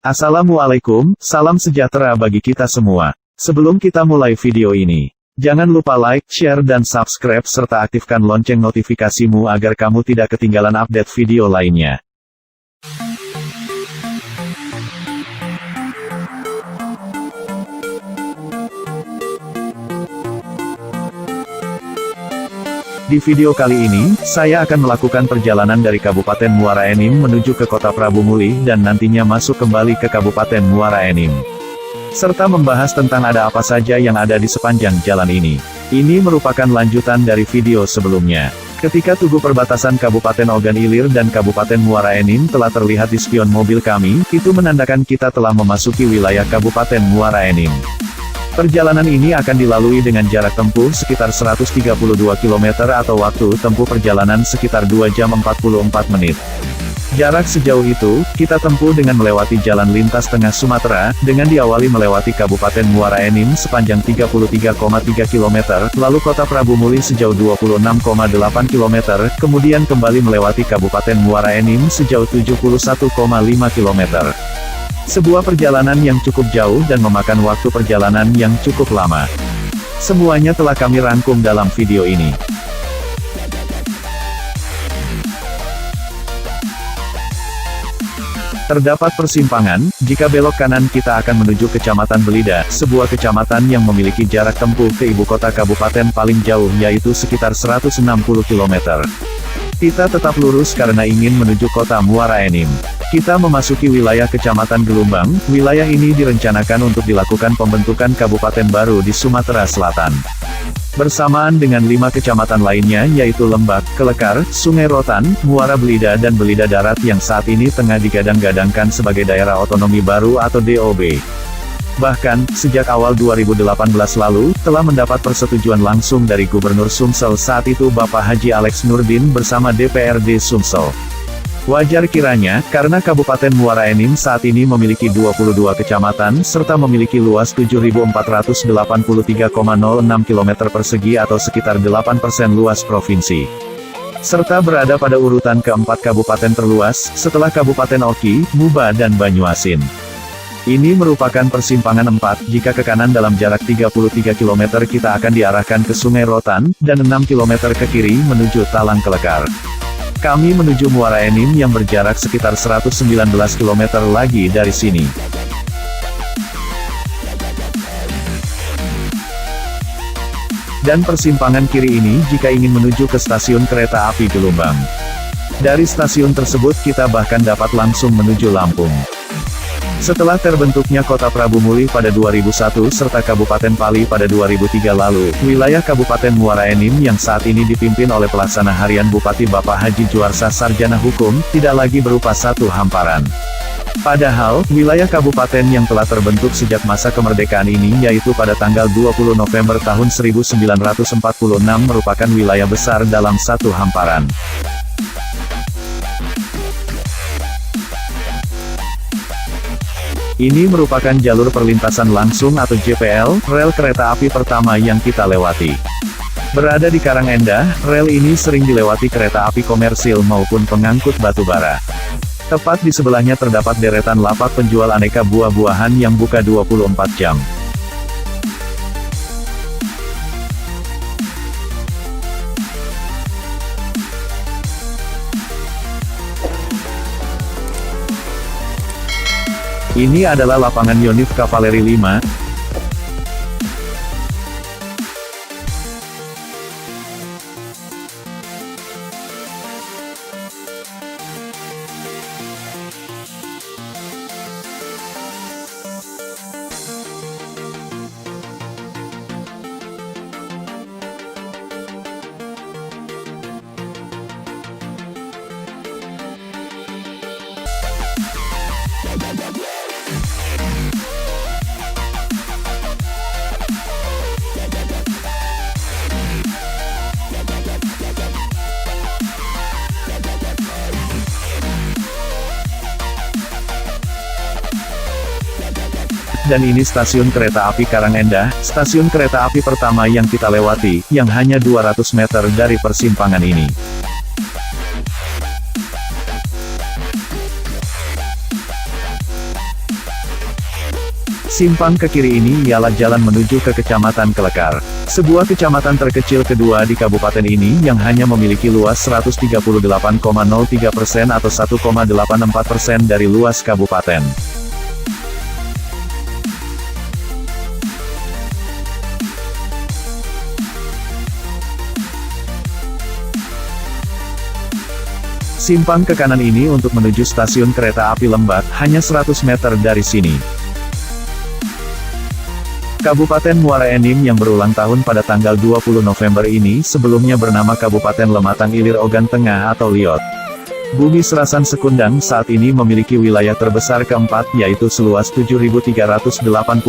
Assalamualaikum, salam sejahtera bagi kita semua. Sebelum kita mulai video ini, jangan lupa like, share dan subscribe serta aktifkan lonceng notifikasimu agar kamu tidak ketinggalan update video lainnya. Di video kali ini, saya akan melakukan perjalanan dari Kabupaten Muara Enim menuju ke Kota Prabu Muli dan nantinya masuk kembali ke Kabupaten Muara Enim. Serta membahas tentang ada apa saja yang ada di sepanjang jalan ini. Ini merupakan lanjutan dari video sebelumnya. Ketika tugu perbatasan Kabupaten Ogan Ilir dan Kabupaten Muara Enim telah terlihat di spion mobil kami, itu menandakan kita telah memasuki wilayah Kabupaten Muara Enim. Perjalanan ini akan dilalui dengan jarak tempuh sekitar 132 km atau waktu tempuh perjalanan sekitar 2 jam 44 menit. Jarak sejauh itu, kita tempuh dengan melewati jalan lintas tengah Sumatera, dengan diawali melewati Kabupaten Muara Enim sepanjang 33,3 km, lalu Kota Prabu Muli sejauh 26,8 km, kemudian kembali melewati Kabupaten Muara Enim sejauh 71,5 km. Sebuah perjalanan yang cukup jauh dan memakan waktu perjalanan yang cukup lama. Semuanya telah kami rangkum dalam video ini. Terdapat persimpangan, jika belok kanan kita akan menuju Kecamatan Belida, sebuah kecamatan yang memiliki jarak tempuh ke ibu kota kabupaten paling jauh yaitu sekitar 160 km. Kita tetap lurus karena ingin menuju Kota Muara Enim. Kita memasuki wilayah Kecamatan Gelumbang. Wilayah ini direncanakan untuk dilakukan pembentukan kabupaten baru di Sumatera Selatan. Bersamaan dengan 5 kecamatan lainnya yaitu Lembak, Kelekar, Sungai Rotan, Muara Belida dan Belida Darat yang saat ini tengah digadang-gadangkan sebagai daerah otonomi baru atau DOB. Bahkan, sejak awal 2018 lalu, telah mendapat persetujuan langsung dari Gubernur Sumsel saat itu Bapak Haji Alex Nurdin bersama DPRD Sumsel. Wajar kiranya, karena Kabupaten Muara Enim saat ini memiliki 22 kecamatan, serta memiliki luas 7.483,06 km persegi atau sekitar 8% luas provinsi. Serta berada pada urutan keempat kabupaten terluas, setelah Kabupaten Oki, Muba dan Banyuasin. Ini merupakan persimpangan 4, jika ke kanan dalam jarak 33 km kita akan diarahkan ke Sungai Rotan, dan 6 km ke kiri menuju Talang Kelekar. Kami menuju Muara Enim yang berjarak sekitar 119 km lagi dari sini. Dan persimpangan kiri ini jika ingin menuju ke stasiun kereta api Gelumbang. Dari stasiun tersebut kita bahkan dapat langsung menuju Lampung. Setelah terbentuknya Kota Prabu Muli pada 2001 serta Kabupaten Pali pada 2003 lalu, wilayah Kabupaten Muara Enim yang saat ini dipimpin oleh Pelaksana Harian Bupati Bapak Haji Juarsa Sarjana Hukum, tidak lagi berupa satu hamparan. Padahal, wilayah kabupaten yang telah terbentuk sejak masa kemerdekaan ini yaitu pada tanggal 20 November tahun 1946 merupakan wilayah besar dalam satu hamparan. Ini merupakan jalur perlintasan langsung atau JPL, rel kereta api pertama yang kita lewati. Berada di Karangendah, rel ini sering dilewati kereta api komersil maupun pengangkut batu bara. Tepat di sebelahnya terdapat deretan lapak penjual aneka buah-buahan yang buka 24 jam. Ini adalah lapangan Yonif Kavaleri 5. Dan ini stasiun kereta api Karangendah, stasiun kereta api pertama yang kita lewati, yang hanya 200 meter dari persimpangan ini. Simpang ke kiri ini ialah jalan menuju ke Kecamatan Kelekar, sebuah kecamatan terkecil kedua di kabupaten ini yang hanya memiliki luas 138,03% atau 1,84% dari luas kabupaten. Simpang ke kanan ini untuk menuju stasiun kereta api Lembak, hanya 100 meter dari sini. Kabupaten Muara Enim yang berulang tahun pada tanggal 20 November ini sebelumnya bernama Kabupaten Lematang Ilir Ogan Tengah atau Liot. Bumi Serasan Sekundang saat ini memiliki wilayah terbesar keempat yaitu seluas 7.383,90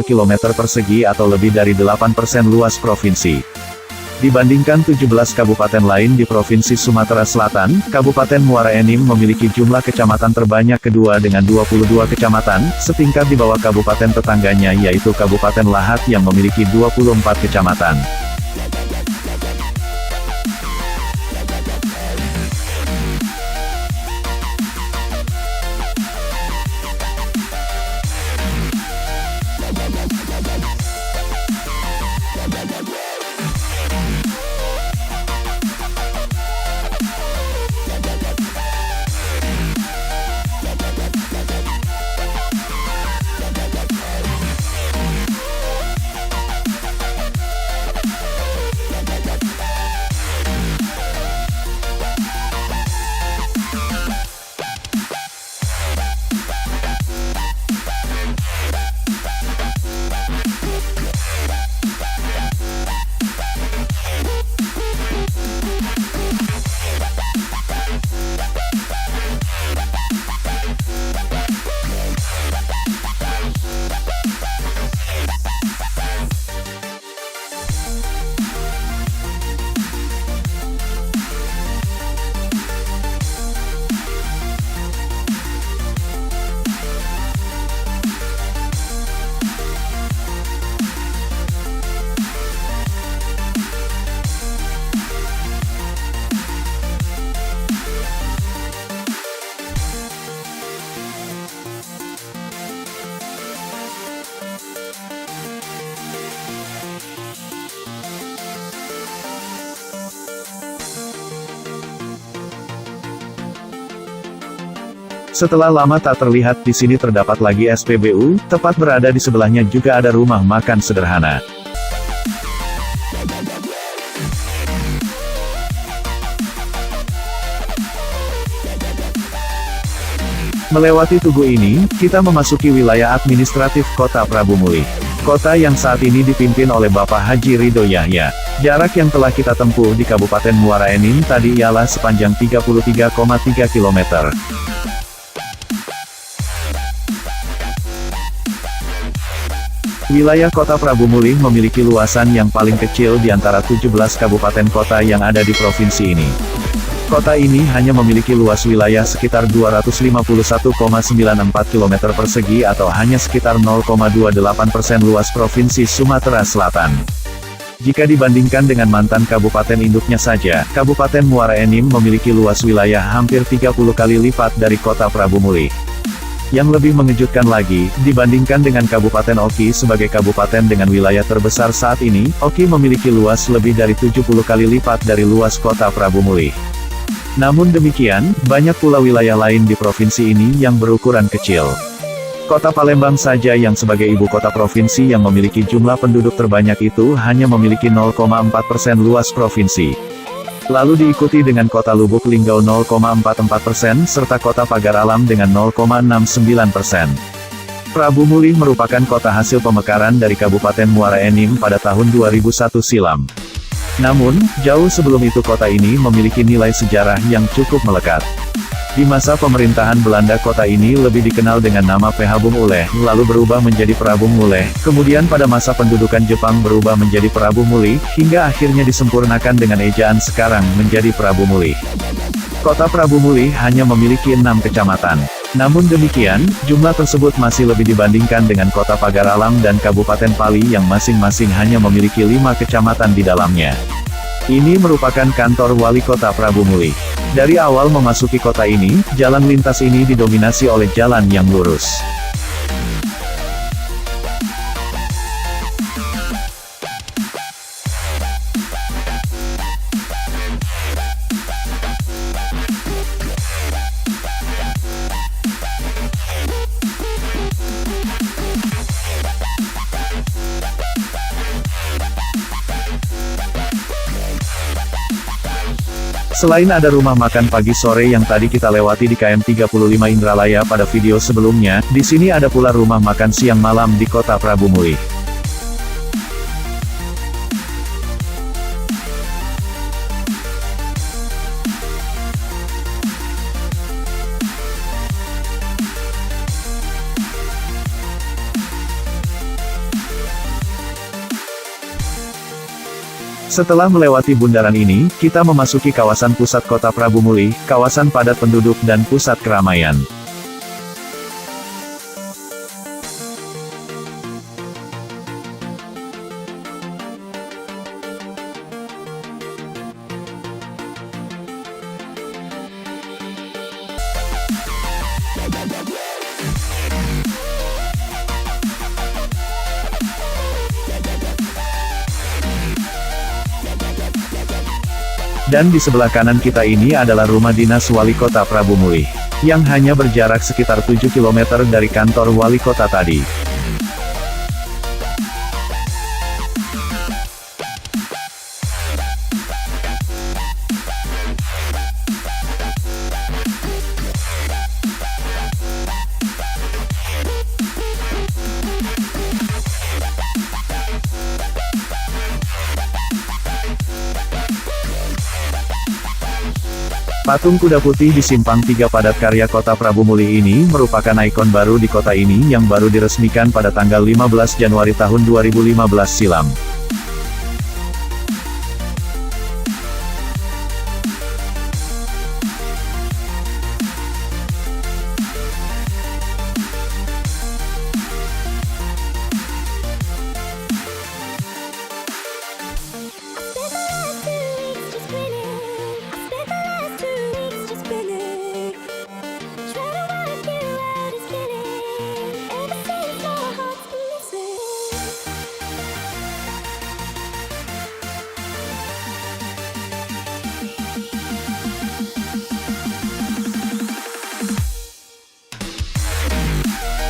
km persegi atau lebih dari 8% luas provinsi. Dibandingkan 17 kabupaten lain di Provinsi Sumatera Selatan, Kabupaten Muara Enim memiliki jumlah kecamatan terbanyak kedua dengan 22 kecamatan, setingkat di bawah kabupaten tetangganya yaitu Kabupaten Lahat yang memiliki 24 kecamatan. Setelah lama tak terlihat, di sini terdapat lagi SPBU, tepat berada di sebelahnya juga ada rumah makan sederhana. Melewati tugu ini, kita memasuki wilayah administratif Kota Prabu Mulih. Kota yang saat ini dipimpin oleh Bapak Haji Ridho Yahya. Jarak yang telah kita tempuh di Kabupaten Muara Enim tadi ialah sepanjang 33,3 km. Wilayah Kota Prabu Mulih memiliki luasan yang paling kecil di antara 17 kabupaten kota yang ada di provinsi ini. Kota ini hanya memiliki luas wilayah sekitar 251,94 km persegi atau hanya sekitar 0,28% luas provinsi Sumatera Selatan. Jika dibandingkan dengan mantan kabupaten induknya saja, Kabupaten Muara Enim memiliki luas wilayah hampir 30 kali lipat dari Kota Prabu Mulih. Yang lebih mengejutkan lagi, dibandingkan dengan Kabupaten Oki sebagai kabupaten dengan wilayah terbesar saat ini, Oki memiliki luas lebih dari 70 kali lipat dari luas Kota Prabu Mulih. Namun demikian, banyak pula wilayah lain di provinsi ini yang berukuran kecil. Kota Palembang saja yang sebagai ibu kota provinsi yang memiliki jumlah penduduk terbanyak itu hanya memiliki 0,4% luas provinsi. Lalu diikuti dengan Kota Lubuk Linggau 0,44% serta Kota Pagar Alam dengan 0,69%. Prabu Mulih merupakan kota hasil pemekaran dari Kabupaten Muara Enim pada tahun 2001 silam. Namun, jauh sebelum itu kota ini memiliki nilai sejarah yang cukup melekat. Di masa pemerintahan Belanda kota ini lebih dikenal dengan nama Pehabung Uleh, lalu berubah menjadi Prabu Mulih, kemudian pada masa pendudukan Jepang berubah menjadi Prabu Mulih, hingga akhirnya disempurnakan dengan ejaan sekarang menjadi Prabu Mulih. Kota Prabu Mulih hanya memiliki 6 kecamatan. Namun demikian, jumlah tersebut masih lebih dibandingkan dengan Kota Pagar Alam dan Kabupaten Pali yang masing-masing hanya memiliki 5 kecamatan di dalamnya. Ini merupakan kantor wali kota Prabu Mulih. Dari awal memasuki kota ini, jalan lintas ini didominasi oleh jalan yang lurus. Selain ada rumah makan pagi sore yang tadi kita lewati di KM 35 Indralaya pada video sebelumnya, di sini ada pula rumah makan siang malam di Kota Prabu Mulih. Setelah melewati bundaran ini, kita memasuki kawasan pusat Kota Prabu Mulih, kawasan padat penduduk dan pusat keramaian. Dan di sebelah kanan kita ini adalah rumah dinas Wali Kota Prabu Mulih, yang hanya berjarak sekitar 7 km dari kantor Wali Kota tadi. Patung kuda putih di Simpang 3 Padat karya Kota Prabu Mulih ini merupakan ikon baru di kota ini yang baru diresmikan pada tanggal 15 Januari tahun 2015 silam.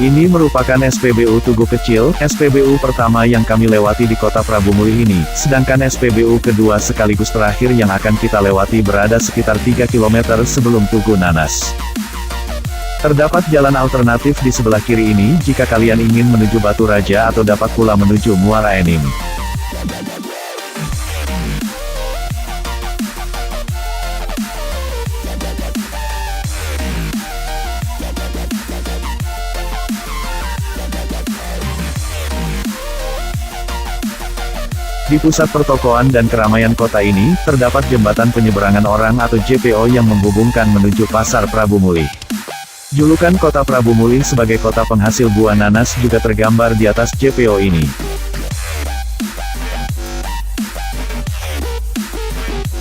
Ini merupakan SPBU Tugu Kecil, SPBU pertama yang kami lewati di Kota Prabu Mulih ini, sedangkan SPBU kedua sekaligus terakhir yang akan kita lewati berada sekitar 3 km sebelum Tugu Nanas. Terdapat jalan alternatif di sebelah kiri ini jika kalian ingin menuju Batu Raja atau dapat pula menuju Muara Enim. Di pusat pertokoan dan keramaian kota ini, terdapat jembatan penyeberangan orang atau JPO yang menghubungkan menuju Pasar Prabu Mulih. Julukan Kota Prabu Mulih sebagai kota penghasil buah nanas juga tergambar di atas JPO ini.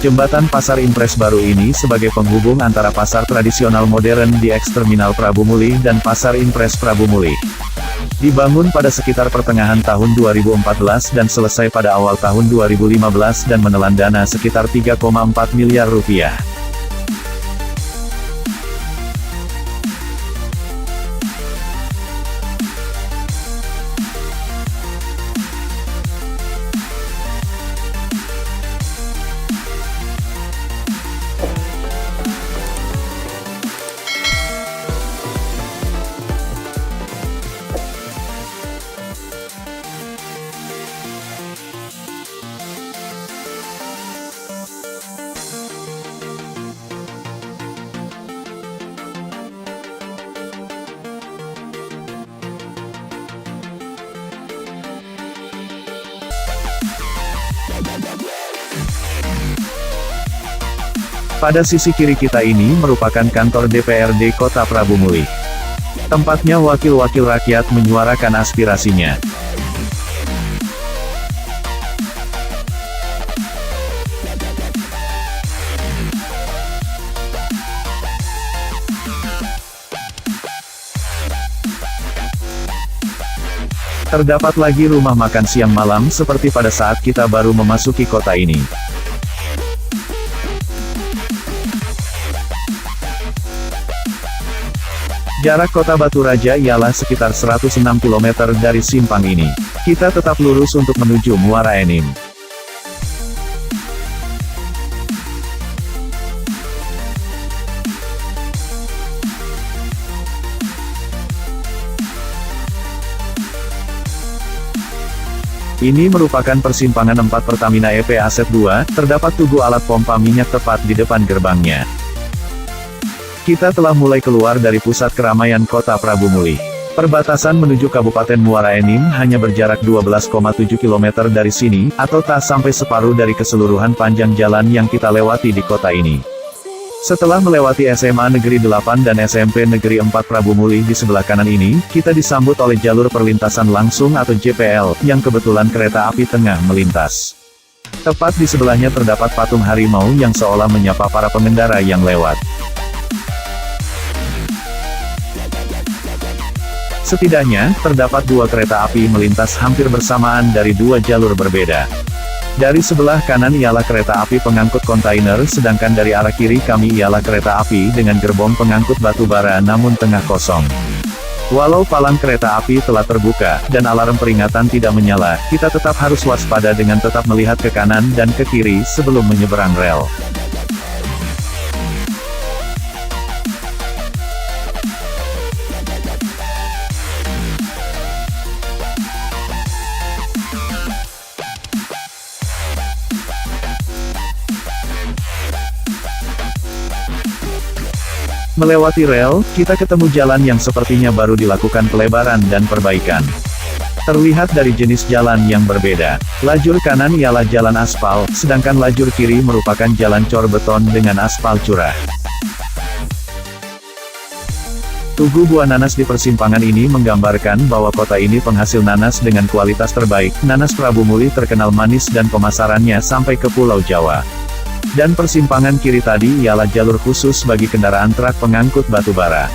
Jembatan Pasar Impres baru ini sebagai penghubung antara pasar tradisional modern di eks-terminal Prabu Mulih dan Pasar Impres Prabu Mulih. Dibangun pada sekitar pertengahan tahun 2014 dan selesai pada awal tahun 2015 dan menelan dana sekitar 3,4 miliar rupiah. Pada sisi kiri kita ini merupakan kantor DPRD Kota Prabu Mulih. Tempatnya wakil-wakil rakyat menyuarakan aspirasinya. Terdapat lagi rumah makan siang malam seperti pada saat kita baru memasuki kota ini. Jarak kota Batu Raja ialah sekitar 106 km dari simpang ini. Kita tetap lurus untuk menuju Muara Enim. Ini merupakan persimpangan 4 Pertamina EP Aset 2, terdapat tugu alat pompa minyak tepat di depan gerbangnya. Kita telah mulai keluar dari pusat keramaian kota Prabu Muli. Perbatasan menuju Kabupaten Muara Enim hanya berjarak 12,7 km dari sini, atau tak sampai separuh dari keseluruhan panjang jalan yang kita lewati di kota ini. Setelah melewati SMA Negeri 8 dan SMP Negeri 4 Prabu Muli di sebelah kanan ini, kita disambut oleh jalur perlintasan langsung atau JPL, yang kebetulan kereta api tengah melintas. Tepat di sebelahnya terdapat patung harimau yang seolah menyapa para pengendara yang lewat. Setidaknya, terdapat 2 kereta api melintas hampir bersamaan dari 2 jalur berbeda. Dari sebelah kanan ialah kereta api pengangkut kontainer, sedangkan dari arah kiri kami ialah kereta api dengan gerbong pengangkut batu bara namun tengah kosong. Walau palang kereta api telah terbuka, dan alarm peringatan tidak menyala, kita tetap harus waspada dengan tetap melihat ke kanan dan ke kiri sebelum menyeberang rel. Melewati rel, kita ketemu jalan yang sepertinya baru dilakukan pelebaran dan perbaikan. Terlihat dari jenis jalan yang berbeda. Lajur kanan ialah jalan aspal, sedangkan lajur kiri merupakan jalan cor beton dengan aspal curah. Tugu buah nanas di persimpangan ini menggambarkan bahwa kota ini penghasil nanas dengan kualitas terbaik. Nanas Prabu Muli terkenal manis dan pemasarannya sampai ke Pulau Jawa. Dan persimpangan kiri tadi ialah jalur khusus bagi kendaraan truk pengangkut batu bara.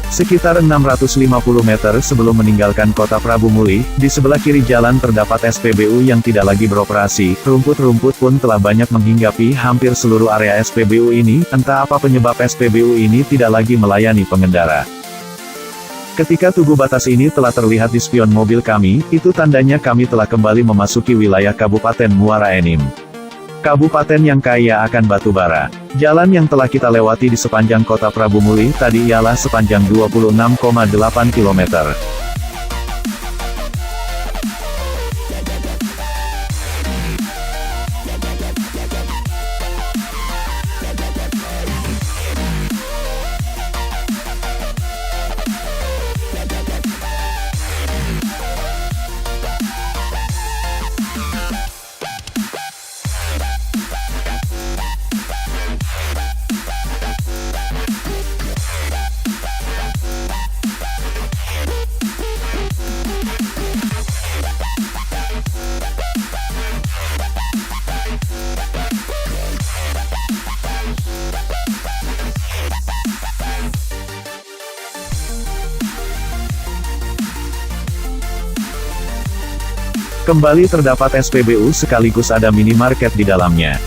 Sekitar 650 meter sebelum meninggalkan kota Prabu Muli, di sebelah kiri jalan terdapat SPBU yang tidak lagi beroperasi. Rumput-rumput pun telah banyak menghinggapi hampir seluruh area SPBU ini. Entah apa penyebab SPBU ini tidak lagi melayani pengendara. Ketika tugu batas ini telah terlihat di spion mobil kami, itu tandanya kami telah kembali memasuki wilayah Kabupaten Muara Enim. Kabupaten yang kaya akan batu bara. Jalan yang telah kita lewati di sepanjang kota Prabu Muli tadi ialah sepanjang 26,8 km. Kembali terdapat SPBU sekaligus ada minimarket di dalamnya.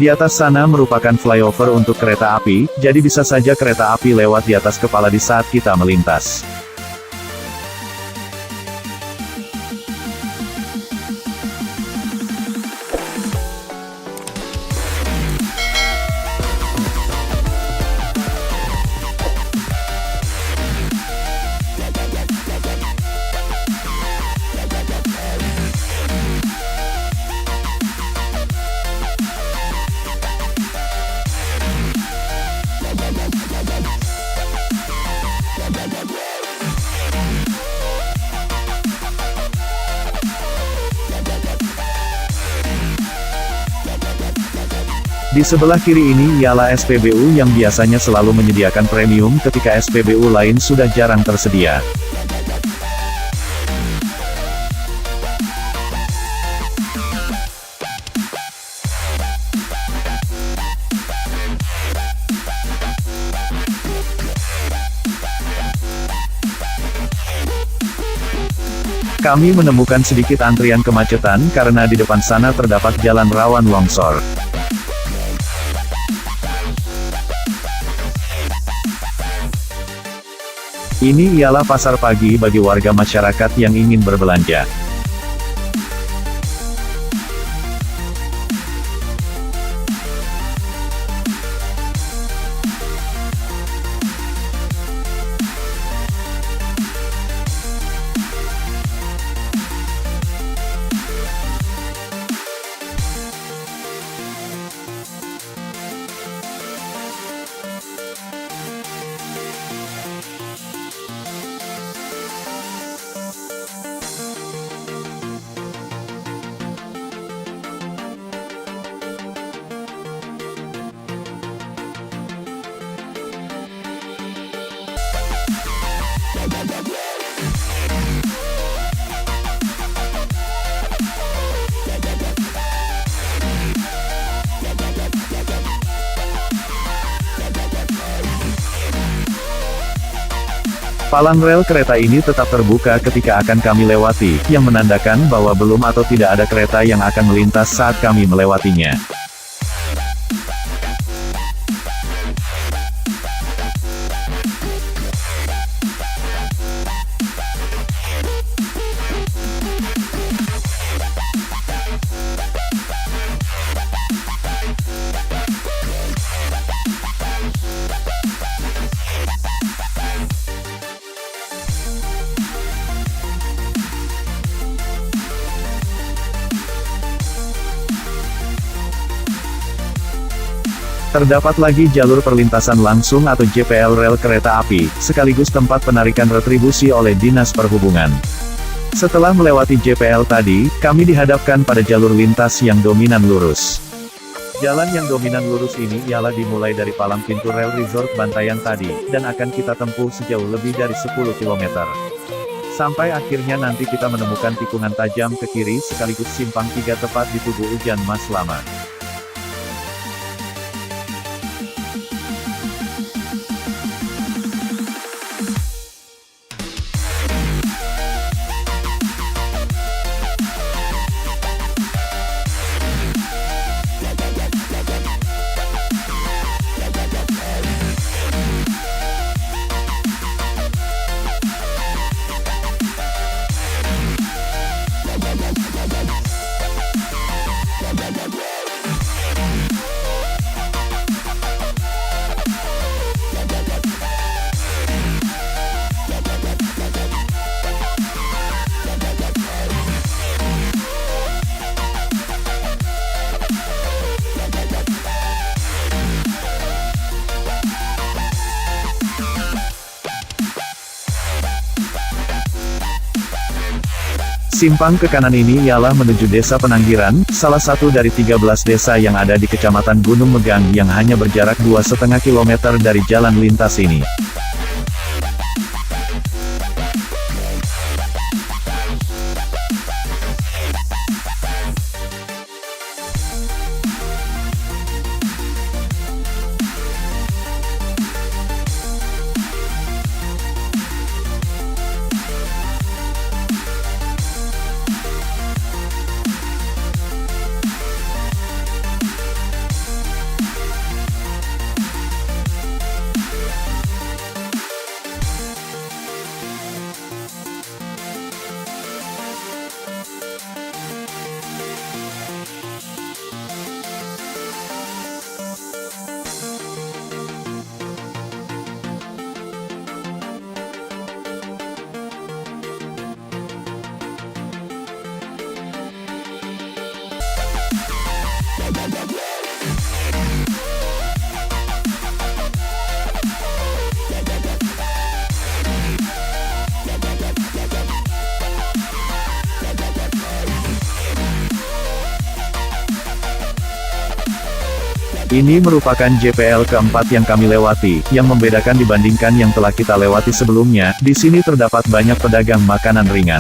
Di atas sana merupakan flyover untuk kereta api, jadi bisa saja kereta api lewat di atas kepala di saat kita melintas. Di sebelah kiri ini ialah SPBU yang biasanya selalu menyediakan premium ketika SPBU lain sudah jarang tersedia. Kami menemukan sedikit antrian kemacetan karena di depan sana terdapat jalan rawan longsor. Ini ialah pasar pagi bagi warga masyarakat yang ingin berbelanja. Palang rel kereta ini tetap terbuka ketika akan kami lewati, yang menandakan bahwa belum atau tidak ada kereta yang akan melintas saat kami melewatinya. Terdapat lagi jalur perlintasan langsung atau JPL rel kereta api, sekaligus tempat penarikan retribusi oleh Dinas Perhubungan. Setelah melewati JPL tadi, kami dihadapkan pada jalur lintas yang dominan lurus. Jalan yang dominan lurus ini ialah dimulai dari palang pintu rel Resort Bantayan tadi, dan akan kita tempuh sejauh lebih dari 10 km. Sampai akhirnya nanti kita menemukan tikungan tajam ke kiri sekaligus simpang 3 tepat di Tugu Ujan Mas Lama. Simpang ke kanan ini ialah menuju Desa Penanggiran, salah satu dari 13 desa yang ada di Kecamatan Gunung Megang yang hanya berjarak 2,5 km dari jalan lintas ini. Ini merupakan JPL keempat yang kami lewati, yang membedakan dibandingkan yang telah kita lewati sebelumnya. Di sini terdapat banyak pedagang makanan ringan.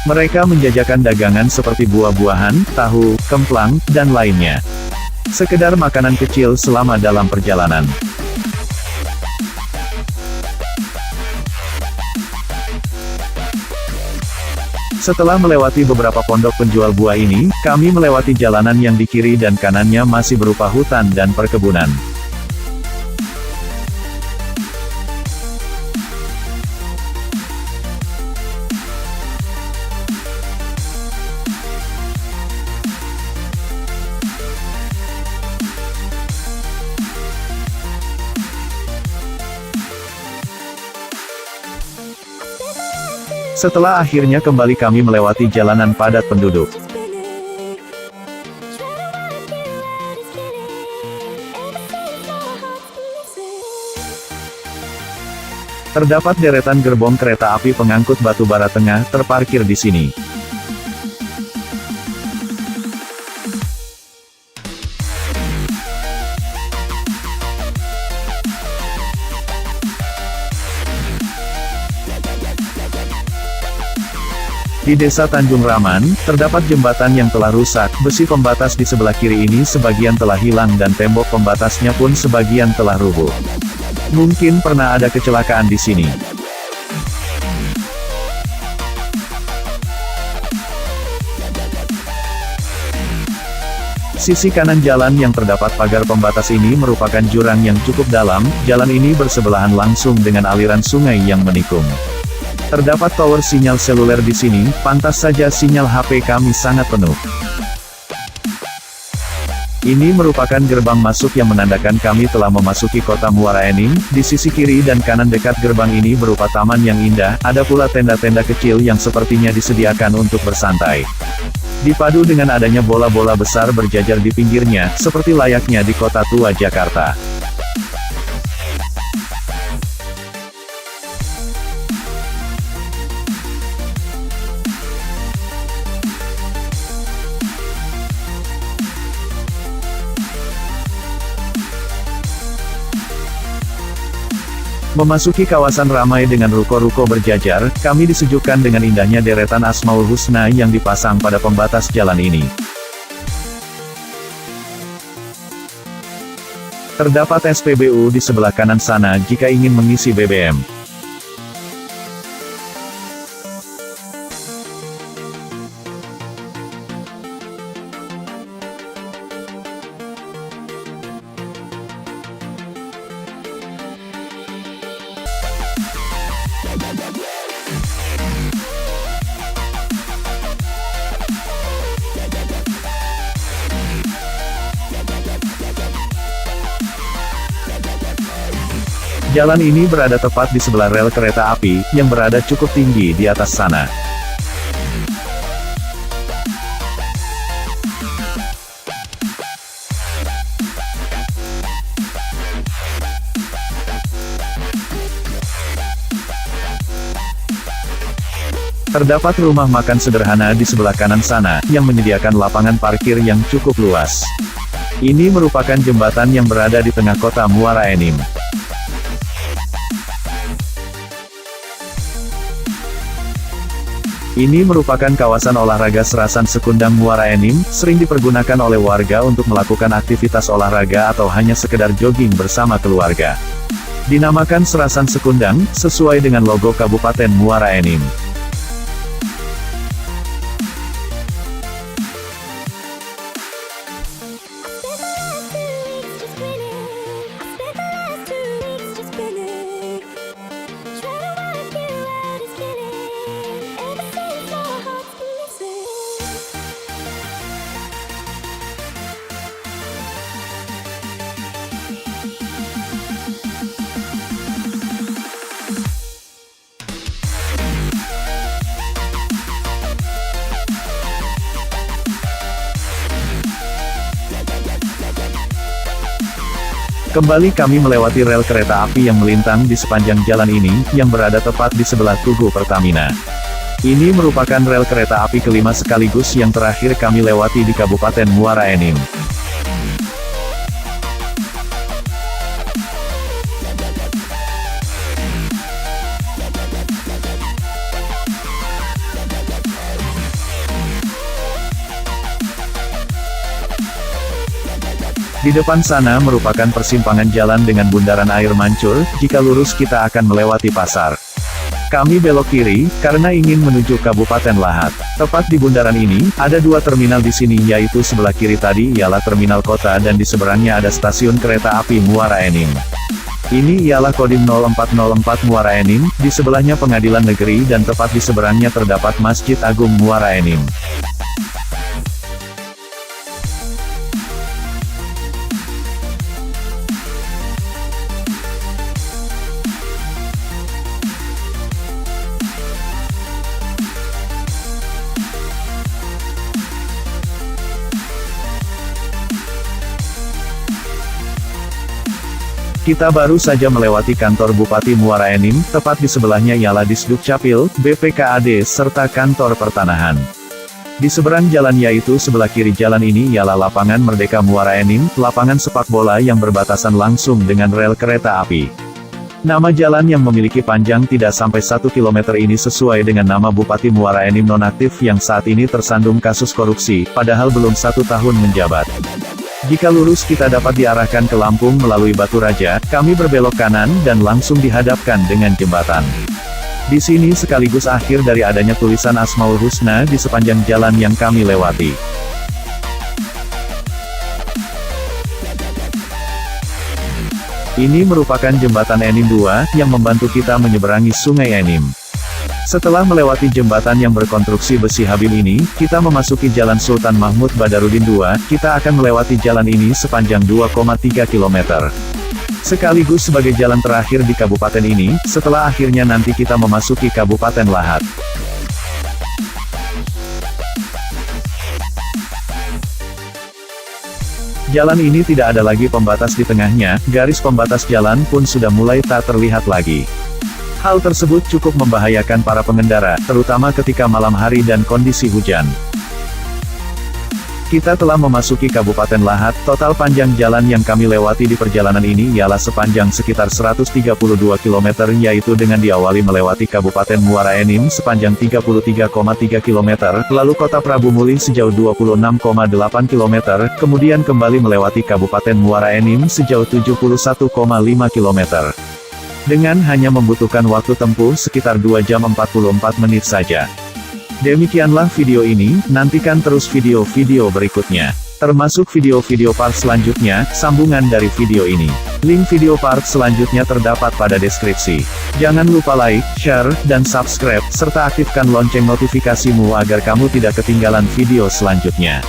Mereka menjajakan dagangan seperti buah-buahan, tahu, kemplang, dan lainnya. Sekedar makanan kecil selama dalam perjalanan. Setelah melewati beberapa pondok penjual buah ini, kami melewati jalanan yang di kiri dan kanannya masih berupa hutan dan perkebunan. Setelah akhirnya kembali kami melewati jalanan padat penduduk. Terdapat deretan gerbong kereta api pengangkut batu bara tengah terparkir di sini. Di Desa Tanjung Raman, terdapat jembatan yang telah rusak, besi pembatas di sebelah kiri ini sebagian telah hilang dan tembok pembatasnya pun sebagian telah rubuh. Mungkin pernah ada kecelakaan di sini. Sisi kanan jalan yang terdapat pagar pembatas ini merupakan jurang yang cukup dalam, jalan ini bersebelahan langsung dengan aliran sungai yang menikung. Terdapat tower sinyal seluler di sini, pantas saja sinyal HP kami sangat penuh. Ini merupakan gerbang masuk yang menandakan kami telah memasuki kota Muara Enim. Di sisi kiri dan kanan dekat gerbang ini berupa taman yang indah, ada pula tenda-tenda kecil yang sepertinya disediakan untuk bersantai. Dipadu dengan adanya bola-bola besar berjajar di pinggirnya, seperti layaknya di kota tua Jakarta. Memasuki kawasan ramai dengan ruko-ruko berjajar, kami disejukkan dengan indahnya deretan Asmaul Husna yang dipasang pada pembatas jalan ini. Terdapat SPBU di sebelah kanan sana jika ingin mengisi BBM. Jalan ini berada tepat di sebelah rel kereta api, yang berada cukup tinggi di atas sana. Terdapat rumah makan sederhana di sebelah kanan sana, yang menyediakan lapangan parkir yang cukup luas. Ini merupakan jembatan yang berada di tengah kota Muara Enim. Ini merupakan kawasan olahraga Serasan Sekundang Muara Enim, sering dipergunakan oleh warga untuk melakukan aktivitas olahraga atau hanya sekedar jogging bersama keluarga. Dinamakan Serasan Sekundang, sesuai dengan logo Kabupaten Muara Enim. Kembali kami melewati rel kereta api yang melintang di sepanjang jalan ini, yang berada tepat di sebelah Tugu Pertamina. Ini merupakan rel kereta api kelima sekaligus yang terakhir kami lewati di Kabupaten Muara Enim. Di depan sana merupakan persimpangan jalan dengan bundaran air mancur, jika lurus kita akan melewati pasar. Kami belok kiri, karena ingin menuju Kabupaten Lahat. Tepat di bundaran ini, ada dua terminal di sini yaitu sebelah kiri tadi ialah terminal kota dan di seberangnya ada stasiun kereta api Muara Enim. Ini ialah Kodim 0404 Muara Enim, di sebelahnya Pengadilan Negeri dan tepat di seberangnya terdapat Masjid Agung Muara Enim. Kita baru saja melewati kantor Bupati Muara Enim, tepat di sebelahnya ialah Disduk Capil, BPKAD, serta kantor pertanahan. Di seberang jalan yaitu sebelah kiri jalan ini ialah lapangan Merdeka Muara Enim, lapangan sepak bola yang berbatasan langsung dengan rel kereta api. Nama jalan yang memiliki panjang tidak sampai 1 km ini sesuai dengan nama Bupati Muara Enim nonaktif yang saat ini tersandung kasus korupsi, padahal belum 1 tahun menjabat. Jika lurus kita dapat diarahkan ke Lampung melalui Batu Raja, kami berbelok kanan dan langsung dihadapkan dengan jembatan. Di sini sekaligus akhir dari adanya tulisan Asmaul Husna di sepanjang jalan yang kami lewati. Ini merupakan jembatan Enim 2, yang membantu kita menyeberangi Sungai Enim. Setelah melewati jembatan yang berkonstruksi besi Habib ini, kita memasuki Jalan Sultan Mahmud Badarudin II, kita akan melewati jalan ini sepanjang 2,3 km. Sekaligus sebagai jalan terakhir di kabupaten ini, setelah akhirnya nanti kita memasuki Kabupaten Lahat. Jalan ini tidak ada lagi pembatas di tengahnya, garis pembatas jalan pun sudah mulai tak terlihat lagi. Hal tersebut cukup membahayakan para pengendara, terutama ketika malam hari dan kondisi hujan. Kita telah memasuki Kabupaten Lahat, total panjang jalan yang kami lewati di perjalanan ini ialah sepanjang sekitar 132 km yaitu dengan diawali melewati Kabupaten Muara Enim sepanjang 33,3 km, lalu Kota Prabu Muli sejauh 26,8 km, kemudian kembali melewati Kabupaten Muara Enim sejauh 71,5 km. Dengan hanya membutuhkan waktu tempuh sekitar 2 jam 44 menit saja. Demikianlah video ini, nantikan terus video-video berikutnya. Termasuk video-video part selanjutnya, sambungan dari video ini. Link video part selanjutnya terdapat pada deskripsi. Jangan lupa like, share, dan subscribe, serta aktifkan lonceng notifikasimu agar kamu tidak ketinggalan video selanjutnya.